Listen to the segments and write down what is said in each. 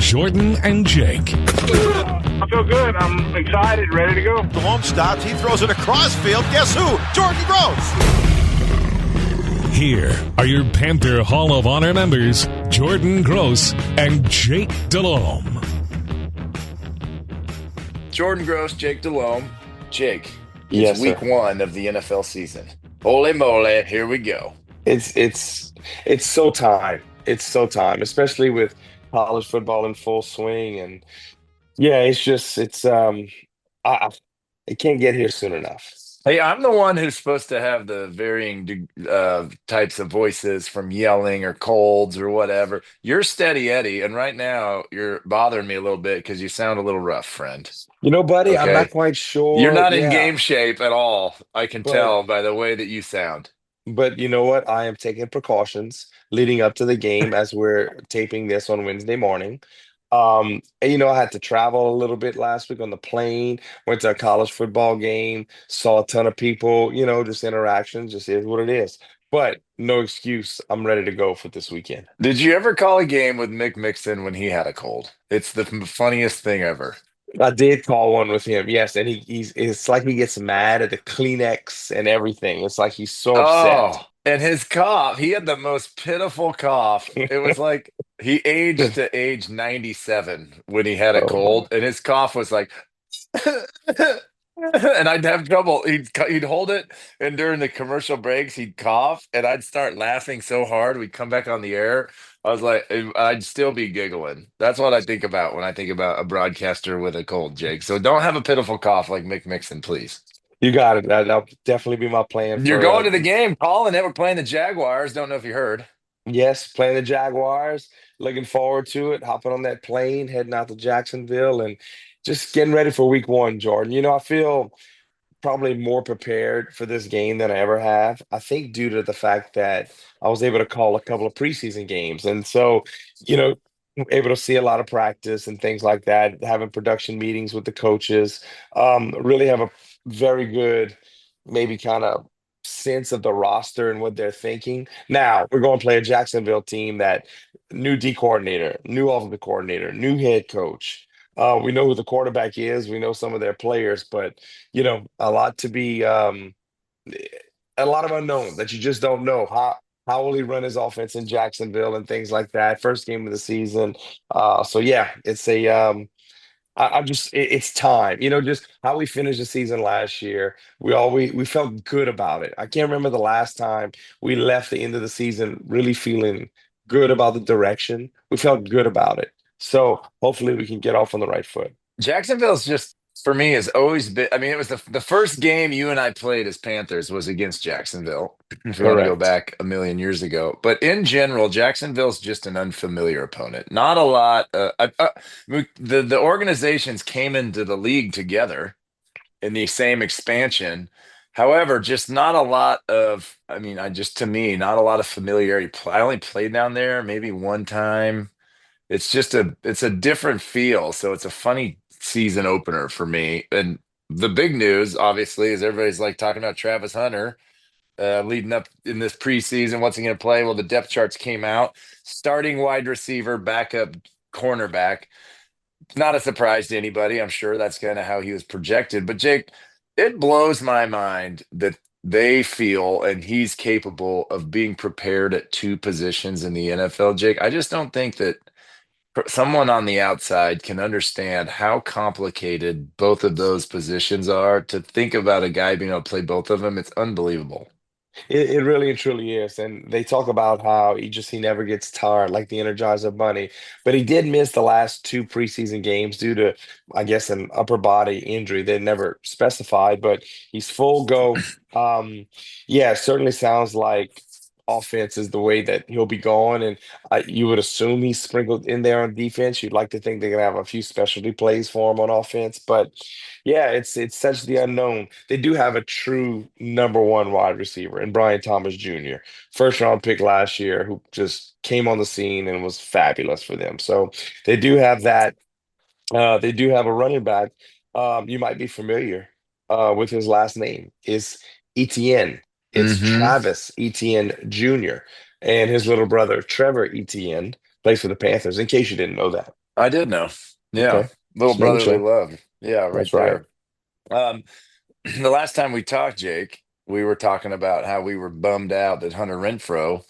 Jordan and Jake. I feel good. I'm excited, ready to go. Delhomme stops. He throws it across field. Guess who? Jordan Gross. Here are your Panther Hall of Honor members, Jordan Gross and Jake Delhomme. Jordan Gross, Jake Delhomme. Jake, Yes, it's week sir. one of the NFL season. Holy moly, here we go. It's so time. It's so time, especially with college football in full swing. And yeah, I it can't get here soon enough. Hey, I'm the one who's supposed to have the varying types of voices from yelling or colds or whatever. You're steady Eddie, and right now you're bothering me a little bit because you sound a little rough, friend. Buddy, I'm not Okay? quite You're sure. not in Yeah, game shape at all. I can but tell by the way that you sound. but you know what? I am taking precautions leading up to the game as we're taping this on Wednesday morning. And, I had to travel a little bit last week on the plane, went to a college football game, saw a ton of people, just interactions, just is what it is. But no excuse. I'm ready to go for this weekend. Did you ever call a game with Mick Mixon when he had a cold? It's the funniest thing ever. I did call one with him, yes, and it's like he gets mad at the Kleenex and everything. It's like he's so upset. Oh, and his cough, he had the most pitiful cough. It was like he aged to age 97 when he had a Oh my. cold, and his cough was like, and I'd have trouble. He'd hold it, and during the commercial breaks, he'd cough, and I'd start laughing so hard. We'd come back on the air. I was like, I'd still be giggling. That's what I think about when I think about a broadcaster with a cold, Jake. So don't have a pitiful cough like Mick Mixon, please. You got it. That'll definitely be my plan You're for going to the game, calling it. We're playing the Jaguars. Don't know if you heard. yes, playing the Jaguars. Looking forward to it. Hopping on that plane, heading out to Jacksonville, and just getting ready for week one, Jordan. I feel probably more prepared for this game than I ever have. I think due to the fact that I was able to call a couple of preseason games. And so, you know, able to see a lot of practice and things like that, having production meetings with the coaches, really have a very good, maybe kind of sense of the roster and what they're thinking. Now, we're going to play a Jacksonville team that new D coordinator, new offensive coordinator, new head coach. We know who the quarterback is. We know some of their players, but a lot to be a lot of unknown that you just don't know. How will he run his offense in Jacksonville and things like that? First game of the season. So yeah, it's a it's time. Just how we finished the season last year. We felt good about it. I can't remember the last time we left the end of the season really feeling good about the direction. We felt good about it. So hopefully we can get off on the right foot. Jacksonville's just for me has always been. I mean, it was the first game you and I played as Panthers was against Jacksonville. If you want to go Correct. back a million years ago, but in general, Jacksonville's just an unfamiliar opponent. Not a lot. The organizations came into the league together in the same expansion. However, just not a lot of. I mean, I just to me, not a lot of familiarity. I only played down there maybe one time. It's a different feel. So it's a funny season opener for me. And the big news, obviously, is everybody's like talking about Travis Hunter leading up in this preseason. What's he going to play? Well, the depth charts came out. Starting wide receiver, backup cornerback. Not a surprise to anybody. I'm sure that's kind of how he was projected. But Jake, it blows my mind that they feel and he's capable of being prepared at two positions in the NFL. Jake, I just don't think that someone on the outside can understand how complicated both of those positions are. To think about a guy being able to play both of them, it's unbelievable. It really and truly is. And they talk about how he never gets tired, like the Energizer Bunny. But he did miss the last two preseason games due to, I guess, an upper body injury. They never specified, but he's full go. Yeah, it certainly sounds like offense is the way that he'll be going. And you would assume he's sprinkled in there on defense. You'd like to think they're gonna have a few specialty plays for him on offense. But yeah, it's such the unknown. They do have a true number one wide receiver in Brian Thomas Jr., first round pick last year, who just came on the scene and was fabulous for them. So they do have that. They do have a running back. You might be familiar with his last name. Is Etienne. It's Hmm. Travis Etienne Jr. and his little brother Trevor Etienne. plays for the Panthers, in case you didn't know that. I did know. Yeah. Okay. Little Just making brotherly sure. love. Yeah, right That's right. there. Um, the last time we talked, Jake, we were talking about how we were bummed out that Hunter Renfro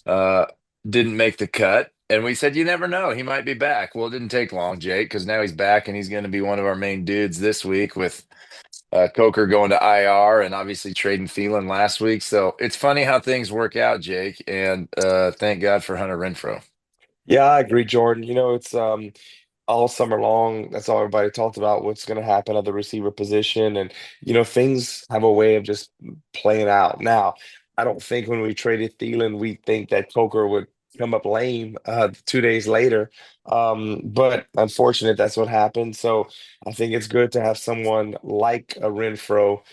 uh, didn't make the cut. And we said, you never know. He might be back. Well, it didn't take long, Jake, because now he's back and he's going to be one of our main dudes this week with Coker going to IR and obviously trading Thielen last week. So it's funny how things work out, Jake. And thank God for Hunter Renfro. Yeah, I agree, Jordan. It's all summer long. That's all everybody talked about, what's going to happen at the receiver position. And, things have a way of just playing out. Now, I don't think when we traded Thielen, we think that Coker would come up lame 2 days later. But unfortunate, that's what happened. So I think it's good to have someone like a Renfro.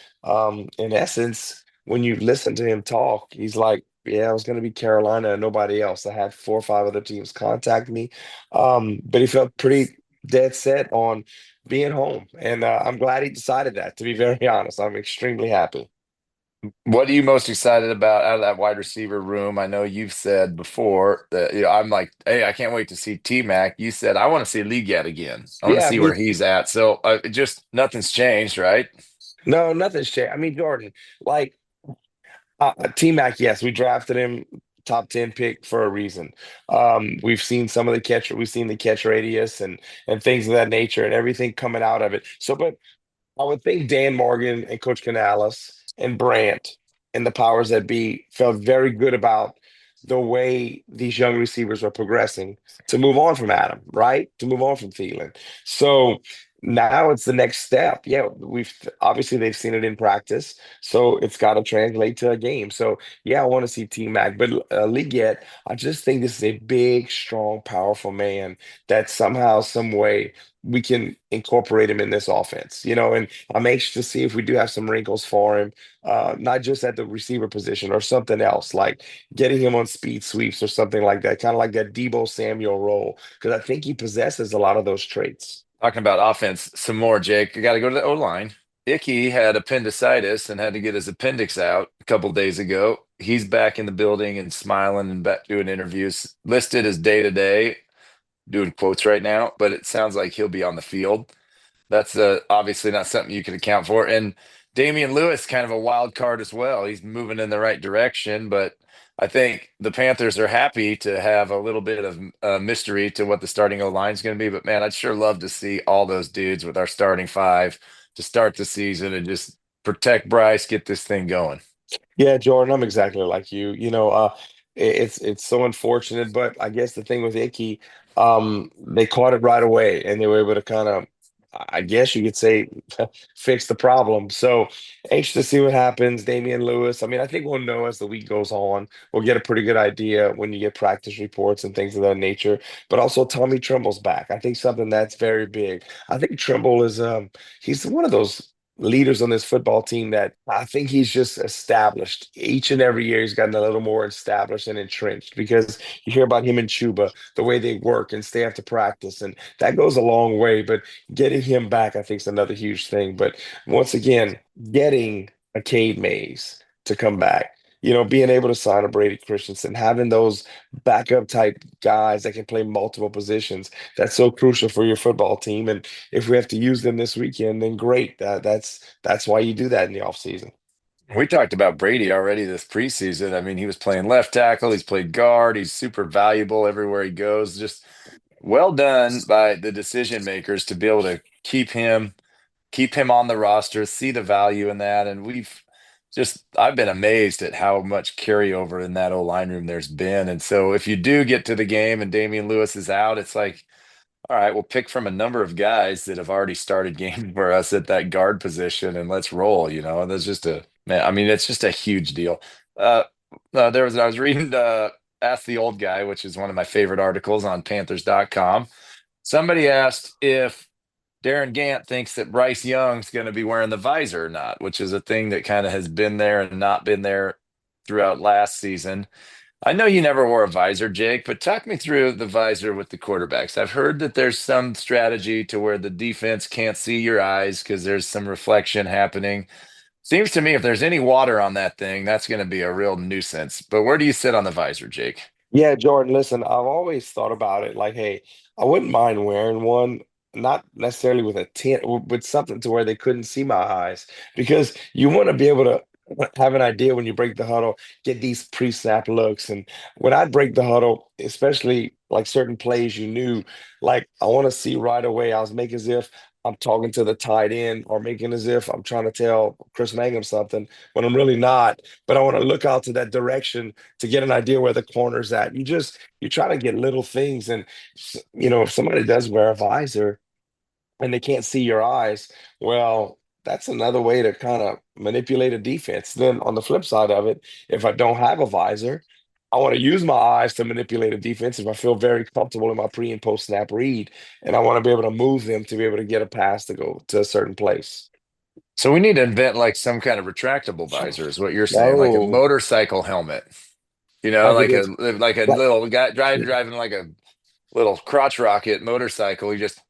In essence, when you listen to him talk, he's like, yeah, I was going to be Carolina and nobody else. I had 4 or 5 other teams contact me, but he felt pretty dead set on being home. And I'm glad he decided that, to be very honest. I'm extremely happy. What are you most excited about out of that wide receiver room? I know you've said before that I'm like, hey, I can't wait to see T Mac. You said I want to see Leggett again. I want to Yeah, see where he's at. So just nothing's changed, right? no, nothing's changed. I mean, Jordan, like T-Mac, yes, we drafted him top 10 pick for a reason. We've seen the catch radius and things of that nature and everything coming out of it. So, but I would think Dan Morgan and Coach Canales and Brandt and the powers that be felt very good about the way these young receivers are progressing to move on from Adam, right? To move on from Thielen. So now it's the next step. Yeah, we've obviously they've seen it in practice, so it's got to translate to a game. So yeah, I want to see T Mac, but Leggett, I just think this is a big, strong, powerful man that somehow, some way we can incorporate him in this offense, and I'm anxious to see if we do have some wrinkles for him, not just at the receiver position or something else, like getting him on speed sweeps or something like that, kind of like that Debo Samuel role, because I think he possesses a lot of those traits. Talking about offense some more, Jake. I got to go to the O line. Icky had appendicitis and had to get his appendix out a couple days ago. He's back in the building and smiling and back doing interviews. Listed as day to day, doing quotes right now, but it sounds like he'll be on the field. That's obviously not something you can account for. And Damian Lewis, kind of a wild card as well. He's moving in the right direction, but I think the Panthers are happy to have a little bit of mystery to what the starting O line is going to be. But man, I'd sure love to see all those dudes with our starting five to start the season and just protect Bryce, get this thing going. Yeah, Jordan, I'm exactly like you. It's so unfortunate, but I guess the thing with Icky, they caught it right away, and they were able to kind of, I guess you could say, fix the problem. So anxious to see what happens. Damian Lewis. I mean, I think we'll know as the week goes on. We'll get a pretty good idea when you get practice reports and things of that nature. But also, Tommy Trimble's back. I think something that's very big. I think Trimble is he's one of those leaders on this football team that I think he's just established. Each and every year, he's gotten a little more established and entrenched because you hear about him and Chuba, the way they work and stay after practice, and that goes a long way. But getting him back, I think, is another huge thing. But once again, getting a Cade Mays to come back. Being able to sign a Brady Christensen, having those backup type guys that can play multiple positions, that's so crucial for your football team. And if we have to use them this weekend, then great. That's why you do that in the offseason. We talked about Brady already this preseason. I mean, he was playing left tackle, he's played guard, he's super valuable everywhere he goes. Just well done by the decision makers to be able to keep him on the roster, see the value in that. And I've been amazed at how much carryover in that O line room there's been. And so if you do get to the game and Damian Lewis is out, it's like, all right, we'll pick from a number of guys that have already started games for us at that guard position and let's roll, And that's just man, I mean, it's just a huge deal. Uh, I was reading Ask the Old Guy, which is one of my favorite articles on Panthers.com. Somebody asked if Darren Gant thinks that Bryce Young's going to be wearing the visor or not, which is a thing that kind of has been there and not been there throughout last season. I know you never wore a visor, Jake, but talk me through the visor with the quarterbacks. I've heard that there's some strategy to where the defense can't see your eyes because there's some reflection happening. Seems to me if there's any water on that thing, that's going to be a real nuisance. But where do you sit on the visor, Jake? Yeah, Jordan, listen, I've always thought about it like, hey, I wouldn't mind wearing one, not necessarily with a tint, with something to where they couldn't see my eyes, because you want to be able to have an idea when you break the huddle, get these pre-snap looks. And when I break the huddle, especially like certain plays you knew, like I want to see right away, I was making as if I'm talking to the tight end or making as if I'm trying to tell Chris Mangum something when I'm really not. But I want to look out to that direction to get an idea where the corner's at. You try to get little things, and if somebody does wear a visor and they can't see your eyes, well, that's another way to kind of manipulate a defense. Then on the flip side of it, if I don't have a visor, I want to use my eyes to manipulate a defense if I feel very comfortable in my pre and post snap read, and I want to be able to move them to be able to get a pass to go to a certain place. So we need to invent like some kind of retractable visor, is what you're saying, like a Oh, motorcycle helmet. like it Like a is. Like, little guy driving like a little crotch rocket motorcycle. You just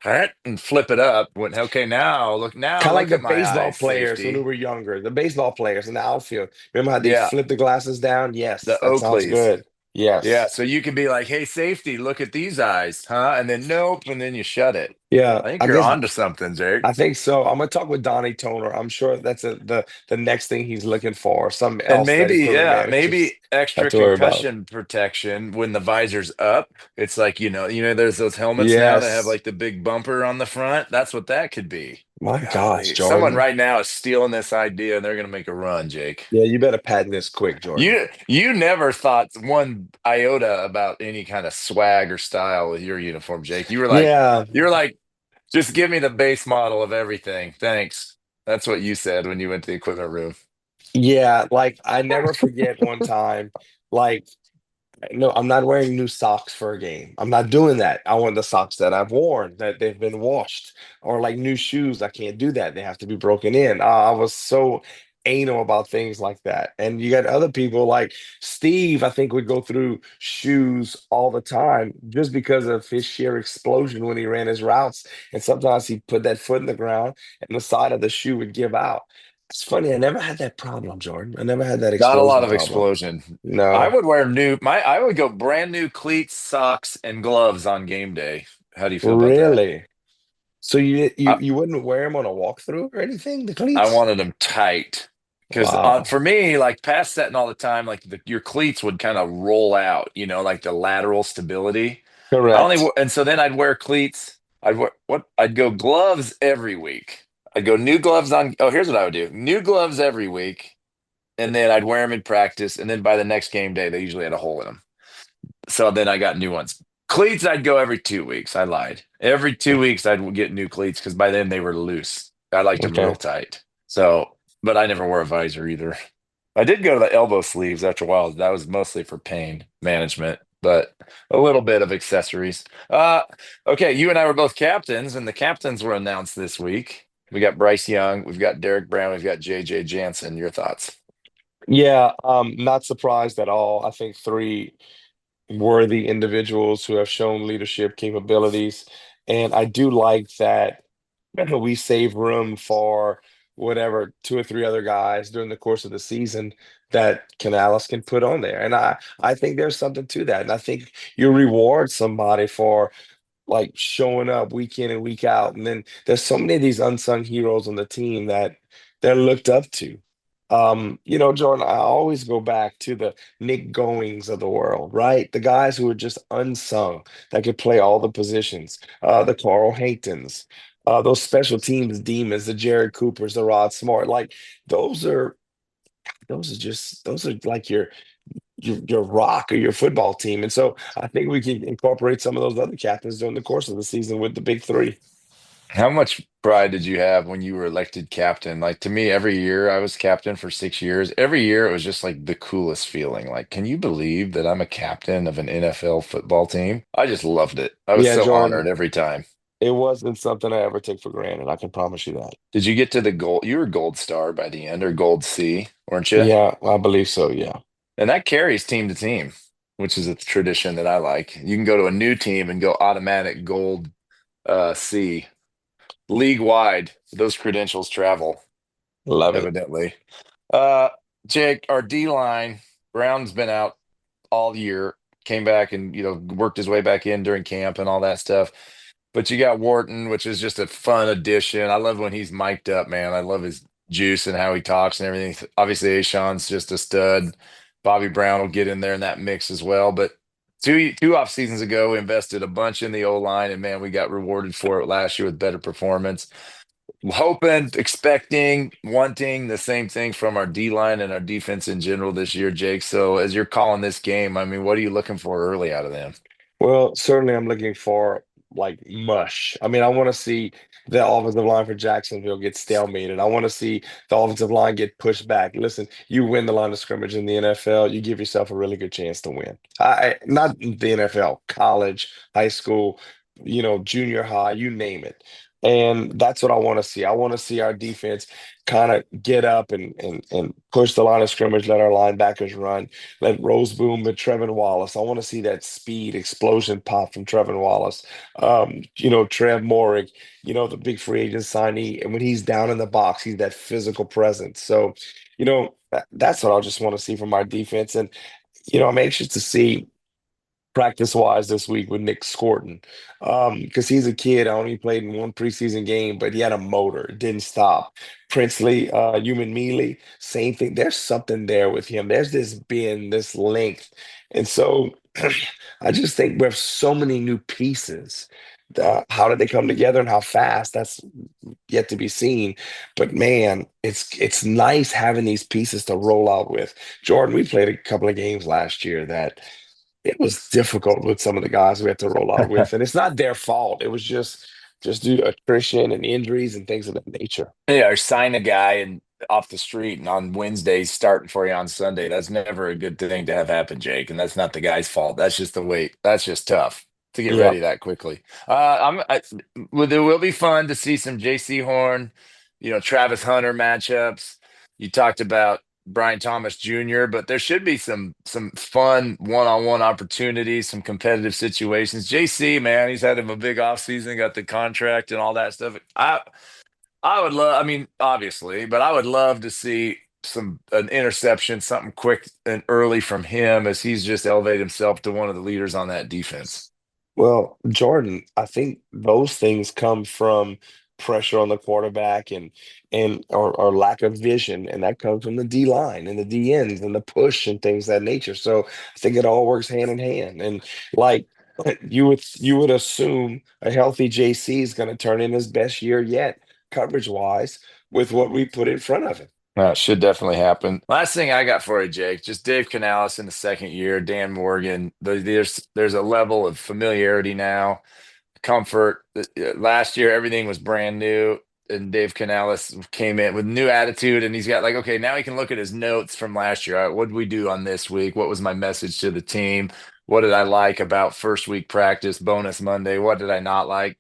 and flip it up. Okay, now kind of like look the at my baseball eyes, players when we safety. were younger, the baseball players in the outfield. Remember how they Yeah, flip the glasses down? the Yes, that sounds Oakleys. good. Yeah, Yes. so you can be like, "Hey, safety, look at these eyes, huh?" And then nope, and then you shut it. Yeah, I think I you're guess onto something, Jake. I think so. I'm gonna talk with Donnie Toner. I'm sure that's the next thing he's looking for, something And else that maybe, equipment yeah, managers maybe have extra to worry about. concussion protection when the visor's up. It's like, there's those helmets now that have Yes. like the big bumper on the front. That's what that could be. My gosh, Golly, someone Jordan. right now is stealing this idea and they're going to make a run, Jake. Yeah, you better patent this quick, Jordan. You never thought one iota about any kind of swag or style with your uniform, Jake. Yeah, you were like, just give me the base model of everything. Thanks. That's what you said when you went to the equipment room. yeah. Like I never forget one time, like no, I'm not wearing new socks for a game. I'm not doing that. I want the socks that I've worn, that they've been washed, or like new shoes. I can't do that. They have to be broken in. I was so anal about things like that. And you got other people like Steve, I think would go through shoes all the time just because of his sheer explosion when he ran his routes. And sometimes he put that foot in the ground and the side of the shoe would give out. It's funny. I never had that problem, Jordan. I never had that Not a lot explosion of problem. explosion. I No. would wear I would go brand new cleats, socks, and gloves on game day. How do you feel about that? Really? So you you I, you wouldn't wear them on a walkthrough or anything, the I cleats? wanted them tight because Wow. for me, like pass setting all the time, like your cleats would kind of roll out, like the lateral stability. Correct. And so then I'd wear cleats. I'd go gloves every week. I'd go new gloves on. Oh, here's what I would do: new gloves every week, and then I'd wear them in practice. And then by the next game day, they usually had a hole in them. So then I got new ones. Cleats, I'd go every 2 weeks. I lied. Every 2 weeks, I'd get new cleats because by then they were loose. I liked them real Okay. tight. So, but I never wore a visor either. I did go to the elbow sleeves after a while. That was mostly for pain management, but a little bit of accessories. Okay, you and I were both captains, and the captains were announced this week. We got Bryce Young, we've got Derek Brown, we've got JJ Jansen. Your thoughts? Yeah, not surprised at all. I think three worthy individuals who have shown leadership capabilities. And I do like that we save room for whatever two or three other guys during the course of the season that Canales can put on there. And I think there's something to that. And I think you reward somebody for like showing up week in and week out. And then there's so many of these unsung heroes on the team that they're looked up to. Jordan, I always go back to the Nick Goings of the world, right? The guys who are just unsung that could play all the positions, the Carl Haytons, those special teams demons, the Jared Coopers, the Rod Smart. Like those are those are like your rock or your football team. And so I think we can incorporate some of those other captains during the course of the season with the big three. How much pride did you have when you were elected captain? Like to me, every year I was captain for 6 years. Every year it was just like the coolest feeling. Like, can you believe that I'm a captain of an NFL football team? I just loved it. I was Yeah, so honored Jordan, every time. it wasn't something I ever take for granted. I can promise you that. Did you get to the gold? You were gold star by the end or gold C, weren't you? Yeah, I believe so. Yeah. And that carries team to team, which is a tradition that I like. You can go to a new team and go automatic gold C. League wide, those credentials travel, Love it. evidently. Uh, Jake, our D line, Brown's been out all year. came back and worked his way back in during camp and all that stuff. But you got Wharton, which is just a fun addition. I love when he's mic'd up, man. I love his juice and how he talks and everything. Obviously, Ashawn's just a stud. Bobby Brown will get in there in that mix as well. But two off seasons ago, we invested a bunch in the O line, and man, we got rewarded for it last year with better performance. Hoping, expecting, wanting the same thing from our D line and our defense in general this year, Jake. So as you're calling this game, I mean, what are you looking for early out of them? Well, certainly I'm looking for like mush. I mean, I want to see the offensive line for Jacksonville get stalemated. I want to see the offensive line get pushed back. Listen, you win the line of scrimmage in the NFL, you give yourself a really good chance to win. Not the NFL, college, high school, junior high, you name it. And that's what I want to see. I want to see our defense kind of get up and push the line of scrimmage, let our linebackers run. Let Rose Boom and Trevin Wallace. I want to see that speed explosion pop from Trevin Wallace. Trev Morig, the big free agent signee. And when he's down in the box, he's that physical presence. So, that's what I just want to see from our defense. And, I'm anxious to see practice wise this week with Nick Scorton. Because he's a kid. I only played in one preseason game, but he had a motor. It didn't stop. Princely, Human Mealy, same thing. There's something there with him. There's this bend, this length. And so I just think we have so many new pieces. How did they come together and how fast? That's yet to be seen. But man, it's nice having these pieces to roll out with. Jordan, we played a couple of games last year that it was difficult with some of the guys we had to roll out with, and it's not their fault. It was just due to attrition and injuries and things of that nature. Yeah, or sign a guy and off the street and on Wednesday starting for you on Sunday. That's never a good thing to have happen, Jake. And that's not the guy's fault. That's just the way. That's just tough to get Yeah. ready that quickly. It will be fun to see some J.C. Horn, Travis Hunter matchups. You talked about Brian Thomas Jr., but there should be some fun one-on-one opportunities, some competitive situations. JC, man, he's had him a big offseason, got the contract and all that stuff. I would love, I mean, obviously, but I would love to see an interception, something quick and early from him as he's just elevated himself to one of the leaders on that defense. Well, Jordan, I think those things come from pressure on the quarterback and or lack of vision, and that comes from the D line and the D ends and the push and things of that nature. So I think it all works hand in hand. And like you would assume a healthy JC is going to turn in his best year yet, coverage wise, with what we put in front of him. It should definitely happen. Last thing I got for you, Jake, just Dave Canales in the second year, Dan Morgan. There's a level of familiarity now, comfort. Last year, everything was brand new, and Dave Canales came in with new attitude, and he's got like, okay, now he can look at his notes from last year. All right, what did we do on this week? What was my message to the team? What did I like about first week practice, bonus Monday? What did I not like?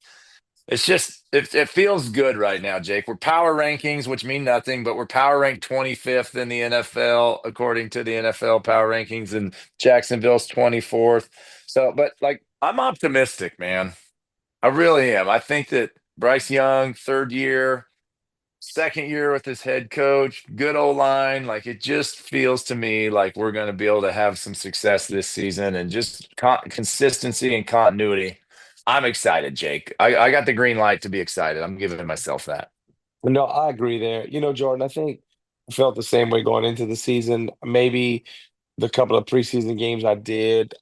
It's just it feels good right now, Jake. We're power rankings, which mean nothing, but we're power ranked 25th in the NFL according to the NFL power rankings, and Jacksonville's 24th. So, but like I'm optimistic, man. I really am. I think that Bryce Young, third year, second year with his head coach, good O line. Like it just feels to me like we're going to be able to have some success this season and just consistency and continuity. I'm excited, Jake. I got the green light to be excited. I'm giving myself that. No, I agree there. Jordan, I think I felt the same way going into the season. Maybe the couple of preseason games I did.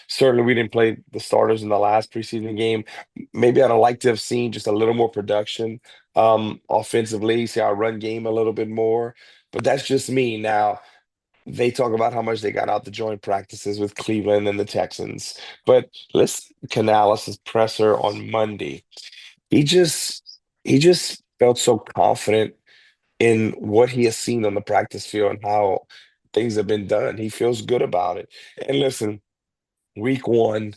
Certainly, we didn't play the starters in the last preseason game. Maybe I'd have liked to have seen just a little more production offensively, see our run game a little bit more. But that's just me. Now, they talk about how much they got out the joint practices with Cleveland and the Texans. But listen, Canales' presser on Monday. He just felt so confident in what he has seen on the practice field and how things have been done. He feels good about it. And listen, week one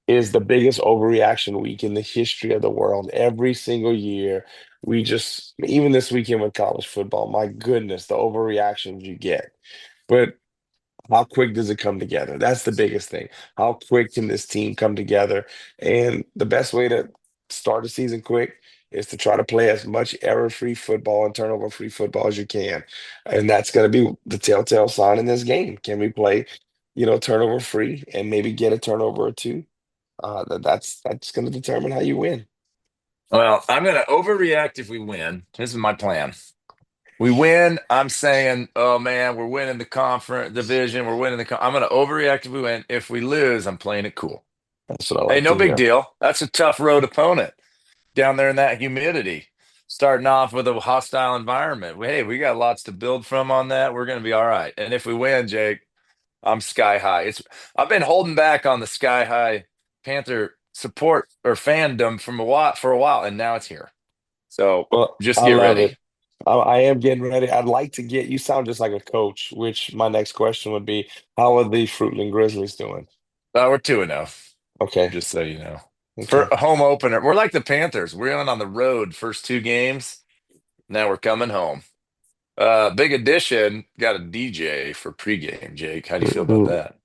is the biggest overreaction week in the history of the world. Every single year, even this weekend with college football, my goodness, the overreactions you get. But how quick does it come together? That's the biggest thing. How quick can this team come together? And the best way to start the season quick is to try to play as much error-free football and turnover-free football as you can. And that's going to be the telltale sign in this game. Can we play, turnover free and maybe get a turnover or two. That's going to determine how you win. Well, I'm going to overreact if we win. This is my plan. We win. I'm saying, oh man, we're winning the conference division. We're winning I'm going to overreact if we win. If we lose, I'm playing it cool. That's what I Hey, like no to big hear. deal. That's a tough road opponent down there in that humidity. Starting off with a hostile environment. Hey, we got lots to build from on that. We're going to be all right. And if we win, Jake, I'm sky high. I've been holding back on the sky high Panther support or fandom for a while, and now it's here. So Well, just I get love ready. it. I am getting ready. I'd like to you sound just like a coach, which my next question would be, how are the Fruitland Grizzlies doing? We're 2-0, Okay. just so you know. For Okay. a home opener, we're like the Panthers. We're on the road first 2 games. Now we're coming home. Big addition, got a DJ for pregame, Jake. How do you feel about Ooh. that?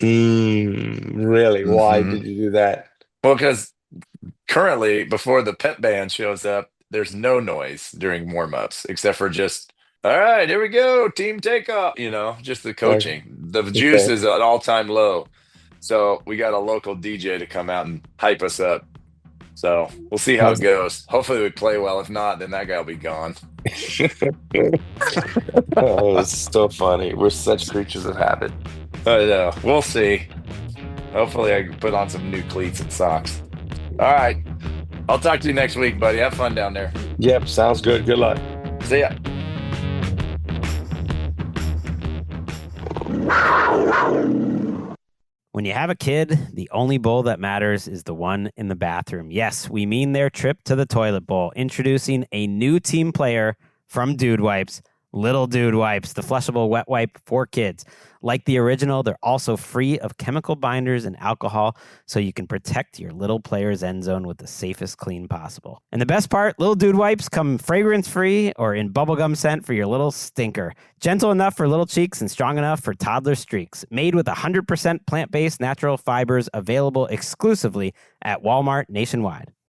Really? Why Hmm. did you do that? Well, because currently, before the pep band shows up, there's no noise during warm-ups except for just, all right, here we go, team takeoff, just the Okay. coaching. The juice Okay. is at all-time low. So we got a local DJ to come out and hype us up. So we'll see how it That's- goes. Hopefully we play well. If not, then that guy will be gone. Oh, it's so funny. We're such creatures of habit. I know. We'll see. Hopefully I can put on some new cleats and socks. All right. I'll talk to you next week, buddy. Have fun down there. Yep, sounds good. Good luck. See ya. When you have a kid, the only bowl that matters is the one in the bathroom. Yes, we mean their trip to the toilet bowl. Introducing a new team player from Dude Wipes, Little Dude Wipes, the flushable wet wipe for kids. Like the original, they're also free of chemical binders and alcohol, so you can protect your little player's end zone with the safest clean possible. And the best part, Little Dude Wipes come fragrance-free or in bubblegum scent for your little stinker. Gentle enough for little cheeks and strong enough for toddler streaks. Made with 100% plant-based natural fibers, available exclusively at Walmart nationwide.